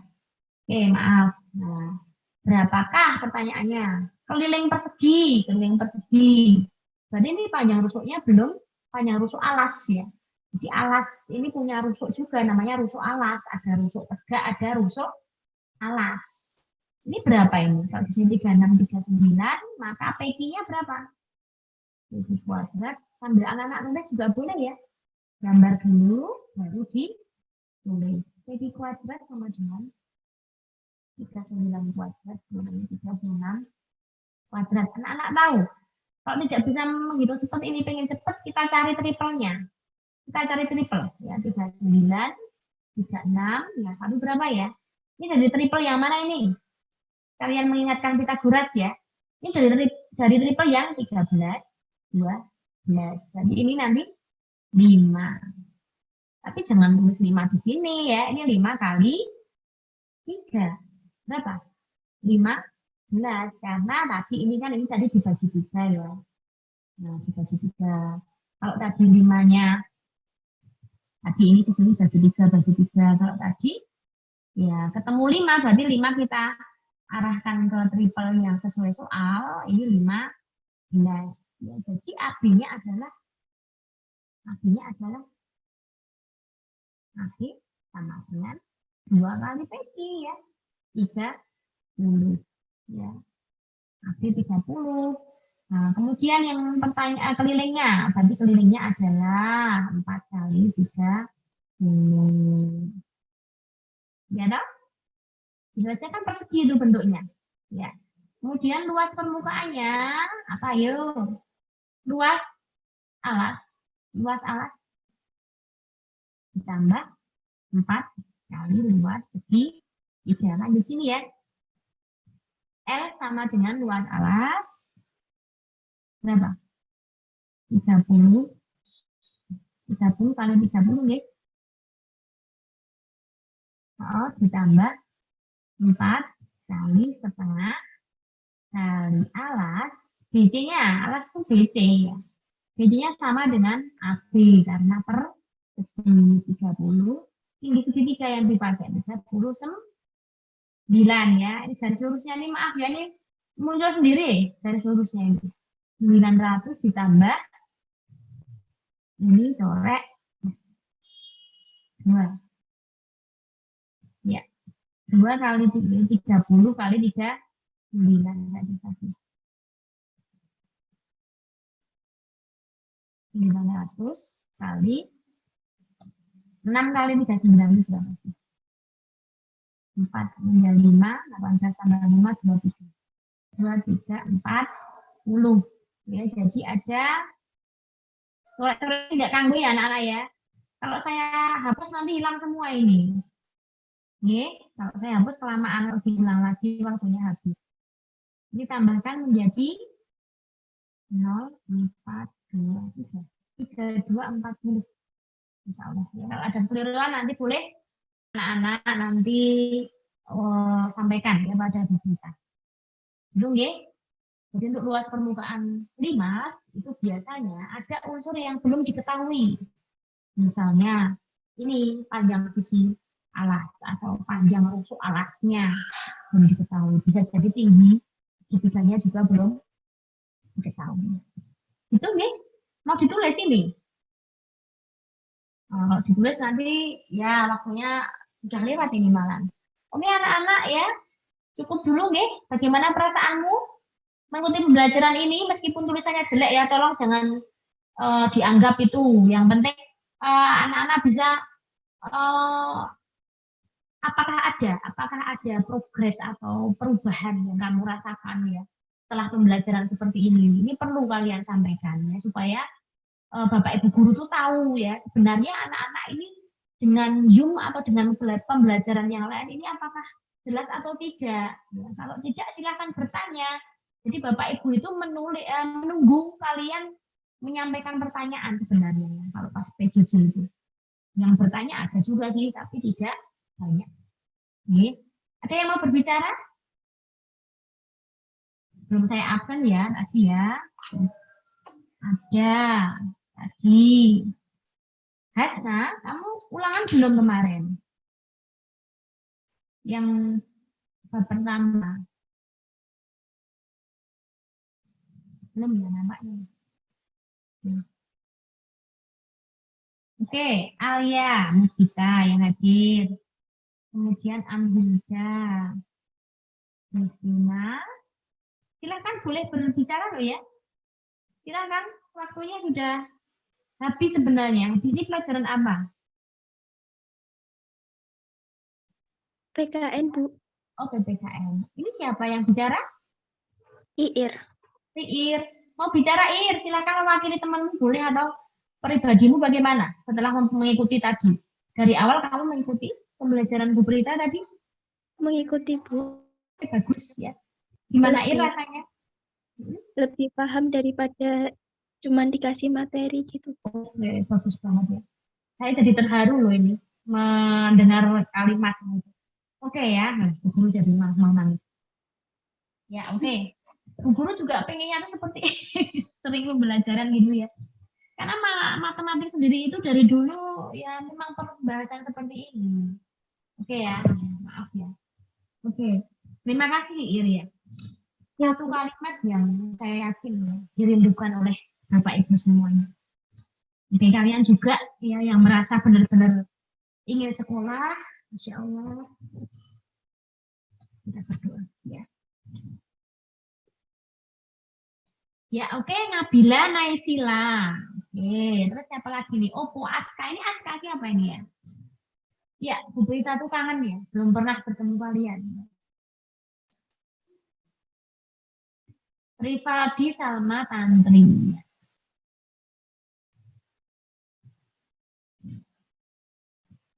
Oke, maaf. Nah, berapakah pertanyaannya? Keliling persegi. Berarti ini panjang rusuknya belum panjang rusuk alas ya. Jadi alas ini punya rusuk juga namanya rusuk alas. Ada rusuk tegak, ada rusuk alas. Ini berapa ini? Kalau di sini 3639, maka PQ-nya berapa? PQ kuadrat. Sambil anak-anak nulis juga boleh ya. Gambar dulu, baru ditulis. PQ kuadrat sama dengan 39 kuadrat, dengan 36 kuadrat. Anak-anak tahu, kalau tidak bisa menghitung seperti ini, pengen cepat, kita cari triple-nya. Kita cari triple, ya 39, 36, ya satu berapa ya? Ini dari triple yang mana ini? Kalian mengingatkan Pitagoras ya. Ini dari triple yang 13, 12. Jadi ini nanti 5. Tapi jangan tulis 5 di sini ya. Ini 5 kali 3. Berapa? 15. Karena tadi ini kan ini tadi dibagi 3 ya. Nah, dibagi 3. Kalau tadi 5-nya, tadi ini di sini bagi 3, bagi 3. Kalau tadi ya ketemu 5, berarti 5 kita arahkan ke triple yang sesuai soal. Ini 15. Ya, jadi AB-nya adalah AB sama dengan 2 kali PQ ya. 30 ya. AB 30. Nah, kemudian yang pertanyaan kelilingnya, berarti kelilingnya adalah 4 kali 30. Ya dong? Dibaca kan persegi itu bentuknya. Ya. Kemudian luas permukaannya apa yuk? Luas alas. Luas alas ditambah 4 kali luas segi 3. Nah, di sini ya. L sama dengan luas alas berapa? 30. 30 kali 30 ya. Oh, ditambah 4 kali setengah kali alas. BC-nya, alas itu BC ya. BC-nya sama dengan AB karena per segi 30. Tinggi segitiga yang dipakai 39 ya. Ini garis lurusnya ini maaf ya, ini muncul sendiri garis lurusnya ini. 900 ditambah ini corek 2. Ya, 2 kali 30 kali 39 tadi. 900 kali 6 kali 39 itu berapa? 4 tinggal 5, 18 tambah 5, 23. 2, 3, 40. Ya, jadi ada coret-coret tidak kanggo ya anak-anak ya. Kalau saya hapus nanti hilang semua ini. Oke, kalau saya hapus kelamaan lebih hilang lagi waktunya habis. Ini tambahkan menjadi 0, 4, 2, 3. 3, 2, 40. Insya Allah. Ya, kalau ada keliruan nanti boleh anak-anak nanti sampaikan ya pada kita. Itu ya. Jadi untuk luas permukaan limas itu biasanya ada unsur yang belum diketahui. Misalnya ini panjang sisi alas atau panjang rusuk alasnya belum diketahui. Bisa jadi tinggi segitiganya juga belum diketahui. Itu nih mau ditulis ini. Kalau ditulis nanti ya waktunya sudah lewat ini malam. Oke anak-anak ya, cukup dulu nih. Bagaimana perasaanmu mengikuti pembelajaran ini meskipun tulisannya jelek ya, tolong jangan dianggap itu. Yang penting anak-anak bisa apakah ada progres atau perubahan yang kamu rasakan ya setelah pembelajaran seperti ini. Ini perlu kalian sampaikan ya supaya Bapak Ibu guru tuh tahu ya sebenarnya anak-anak ini dengan Zoom atau dengan pembelajaran yang lain ini apakah jelas atau tidak. Ya, kalau tidak silahkan bertanya. Jadi Bapak Ibu itu menunggu kalian menyampaikan pertanyaan sebenarnya ya, kalau pas PJJ itu. Yang bertanya ada juga sih, tapi tidak banyak. Oke. Ada yang mau berbicara? Belum saya absen ya tadi ya. Ada tadi. Hasna, kamu ulangan belum kemarin? Yang bab pertama. Belum ya namanya. Oke, Alia, kita yang hadir. Kemudian Ambilda. Christina. Silakan boleh berbicara loh ya. Silakan, waktunya sudah habis sebenarnya. Ini pelajaran apa? PKN, Bu. Oh, PPKN. Ini siapa yang bicara? Iir. Ir. Mau bicara Ir, silakan mewakili temanmu boleh atau pribadimu bagaimana setelah mengikuti tadi? Dari awal kamu mengikuti pembelajaran Bu Prita tadi? Mengikuti, Bu. Bagus ya. Gimana Ir Lebih, rasanya? lebih paham daripada cuman dikasih materi gitu. Oke, bagus banget ya. Saya jadi terharu loh ini mendengar kalimat itu. Oke ya, nah, Bu Guru jadi mau nangis. Ya oke. Bu Guru juga pengennya tuh seperti sering pembelajaran gitu ya. Karena matematik sendiri itu dari dulu ya memang pembahasan seperti ini. Oke ya, maaf ya. Oke, terima kasih Ir ya. Satu kalimat yang saya yakin ya, dirindukan oleh Bapak Ibu semuanya. Oke, kalian juga ya yang merasa benar-benar ingin sekolah, Insya Allah kita berdoa ya. Ya oke, Nabila Naisila. Oke, terus siapa lagi nih? Oh, Po Aska. Ini Aska siapa ini ya? Ya, Bu Prita tuh kangen ya, belum pernah bertemu kalian. Rifadi Salma Tantri.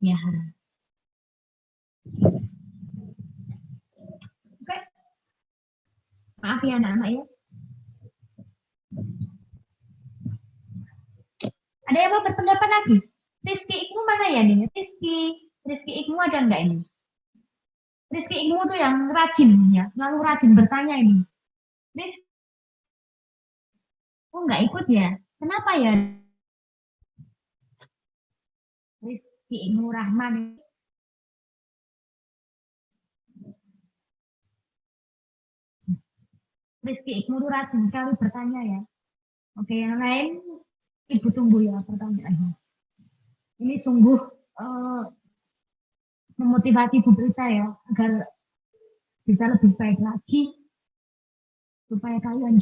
Ya. Oke. Maaf ya anak-anak ya. Ada yang mau berpendapat lagi? Rizky Ikmu mana ya nih? Rizky Ikmu ada enggak ini? Rizky Ikmu tuh yang rajin ya, selalu rajin bertanya ini. Rizky, oh enggak ikut ya? Kenapa ya? Rizky Ikmu Rahman. Rizky Ikmu tuh rajin sekali bertanya ya. Oke, yang lain Ibu tunggu ya pertanyaannya. Ini sungguh memotivasi Bu Prita ya agar bisa lebih baik lagi supaya kalian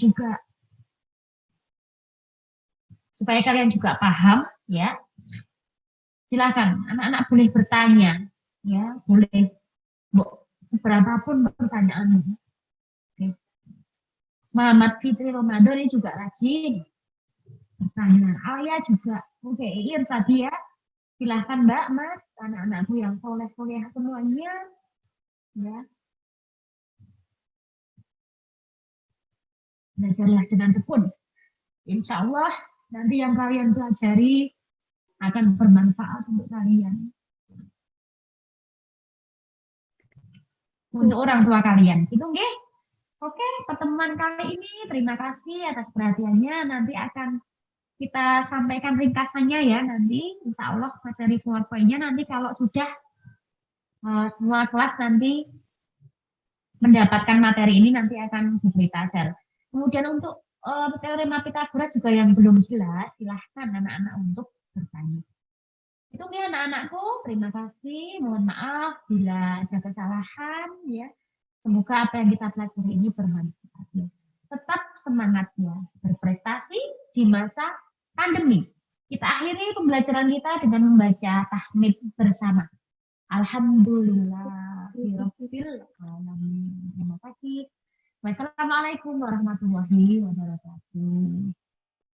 juga paham ya. Silakan anak-anak boleh bertanya ya, boleh seberapapun pertanyaannya. Oke. Muhammad Fitri Ramadan ini juga rajin bertanya. Alia juga. Oke, Ir tadi ya. Silahkan Mbak, Mas, anak-anakku yang soleh-soleh semuanya ya. Belajarlah dengan tekun. Insya Allah nanti yang kalian pelajari akan bermanfaat untuk kalian. Untuk orang tua kalian. Itu nggih. Oke, pertemuan kali ini terima kasih atas perhatiannya. Nanti akan kita sampaikan ringkasannya ya nanti. Insya Allah materi PowerPoint-nya nanti kalau sudah semua kelas nanti mendapatkan materi ini nanti akan diberita share. Kemudian untuk teorema Pitagoras juga yang belum jelas, silahkan anak-anak untuk bertanya. Itu ya anak-anakku, terima kasih. Mohon maaf bila ada kesalahan ya. Semoga apa yang kita pelajari ini bermanfaat. Tetap semangat ya, berprestasi di masa pandemi. Kita akhiri pembelajaran kita dengan membaca tahmid bersama. Alhamdulillah. Terima kasih. Wassalamualaikum warahmatullahi wabarakatuh.